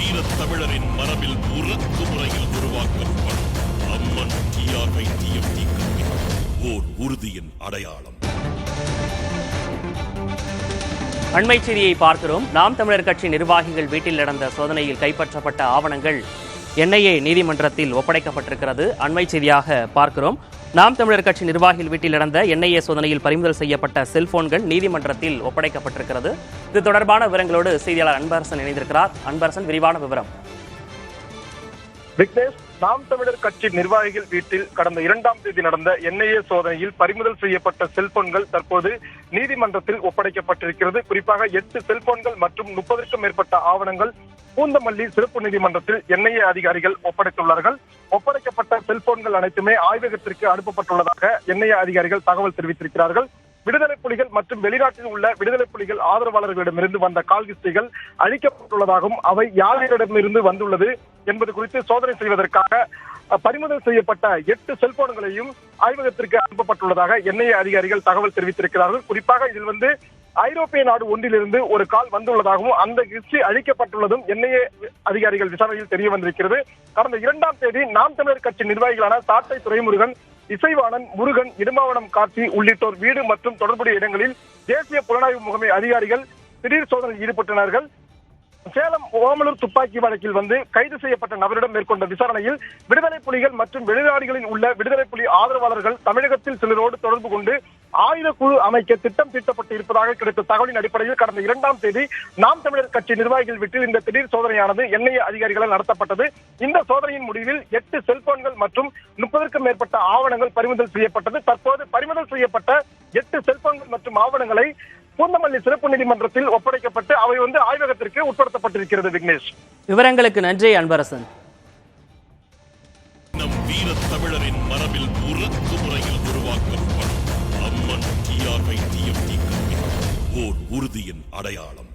வீரத் தமிழரின் மரபில் உறக்கு முறையில் உருவாக்கப்படும் அம்மன் TRY-TFT கம்பெனி ஓர் உறுதியின் அடையாளம். அண்மை செய்தியை பார்க்கிறோம். நாம் தமிழர் கட்சி நிர்வாகிகள் வீட்டில் நடந்த சோதனையில் கைப்பற்றப்பட்ட ஆவணங்கள் NIA நீதிமன்றத்தில் ஒப்படைக்கப்பட்டிருக்கிறது. அண்மை செய்தியாக பார்க்கிறோம். நாம் தமிழர் கட்சி நிர்வாகிகள் வீட்டில் நடந்த NIA சோதனையில் பறிமுதல் செய்யப்பட்ட செல்போன்கள் நீதிமன்றத்தில் ஒப்படைக்கப்பட்டிருக்கிறது. இது தொடர்பான விவரங்களோடு செய்தியாளர் அன்பரசன் இணைந்திருக்கிறார். அன்பரசன், விரிவான விவரம். விக்னேஷ், நாம் தமிழர் கட்சி நிர்வாகிகள் வீட்டில் கடந்த 2ஆம் தேதி நடந்த NIA சோதனையில் பறிமுதல் செய்யப்பட்ட செல்போன்கள் தற்போது நீதிமன்றத்தில் ஒப்படைக்கப்பட்டிருக்கிறது. குறிப்பாக 8 செல்போன்கள் மற்றும் 30க்கும் மேற்பட்ட ஆவணங்கள் பூந்தமல்லி சிறப்பு நீதிமன்றத்தில் NIA அதிகாரிகள் ஒப்படைத்துள்ளார்கள். ஒப்படைக்கப்பட்ட செல்போன்கள் அனைத்துமே ஆய்வகத்திற்கு அனுப்பப்பட்டுள்ளதாக NIA அதிகாரிகள் தகவல் தெரிவித்திருக்கிறார்கள். விடுதலை புலிகள் மற்றும் வெளிநாட்டில் உள்ள விடுதலை புலிகள் ஆதரவாளர்களிடமிருந்து வந்த கால் ஹிஸ்டரிகள் அழிக்கப்பட்டுள்ளதாகவும் அவை யாரிடமிருந்து வந்துள்ளது என்பது குறித்து சோதனை செய்வதற்காக பறிமுதல் செய்யப்பட்ட 8 செல்போன்களையும் ஆய்வகத்திற்கு அனுப்பப்பட்டுள்ளதாக NIA அதிகாரிகள் தகவல் தெரிவித்திருக்கிறார்கள். குறிப்பாக இதில் ஐரோப்பிய நாடு ஒன்றிலிருந்து ஒரு கால் வந்துள்ளதாகவும் அந்த ஹிஸ்டரி அழிக்கப்பட்டுள்ளதும் NIA அதிகாரிகள் விசாரணையில் தெரிய வந்திருக்கிறது. கடந்த 2ஆம் தேதி நாம் தமிழர் கட்சி நிர்வாகிகளான சாட்டை துரைமுருகன், இசைவாணன், முருகன், இடுமாவனம் கார்த்தி உள்ளிட்டோர் வீடு மற்றும் தொடர்புடைய இடங்களில் தேசிய புலனாய்வு முகமை அதிகாரிகள் திடீர் சோதனையில் ஈடுபட்டனார்கள். சேலம் ஓமலூர் துப்பாக்கி வழக்கில் கைது செய்யப்பட்ட நபரிடம் மேற்கொண்ட விசாரணையில் விடுதலை புலிகள் மற்றும் வெளிநாடுகளில் உள்ள விடுதலை புலி ஆதரவாளர்கள் தமிழகத்தில் சிலரோடு தொடர்பு கொண்டு ஆயுத குழு அமைக்க திட்டம் தீட்டப்பட்டு இருப்பதாக கிடைத்த தகவலின் அடிப்படையில் கடந்த 2ஆம் தேதி நாம் தமிழர் கட்சி நிர்வாகிகள் வீட்டில் இந்த திடீர் சோதனையானது NIA அதிகாரிகளால் நடத்தப்பட்டது. இந்த சோதனையின் முடிவில் 8 செல்போன்கள் மற்றும் 30க்கும் மேற்பட்ட ஆவணங்கள் பறிமுதல் செய்யப்பட்டது. தற்போது பறிமுதல் செய்யப்பட்ட 8 செல்போன்கள் மற்றும் ஆவணங்களை பூந்தமல்லி சிறப்பு நீதிமன்றத்தில் ஒப்படைக்கப்பட்டு அவை ஆய்வகத்திற்கு உட்படுத்தப்பட்டிருக்கிறது. விக்னேஷ், விவரங்களுக்கு நன்றி அன்பரசன். நம் வீரத் தமிழரின் மரபில் உறக்கு முறையில் உருவாக்கப்படும் அம்மன் TRY-TFT கம்பெனி ஓர் உறுதியின் அடையாளம்.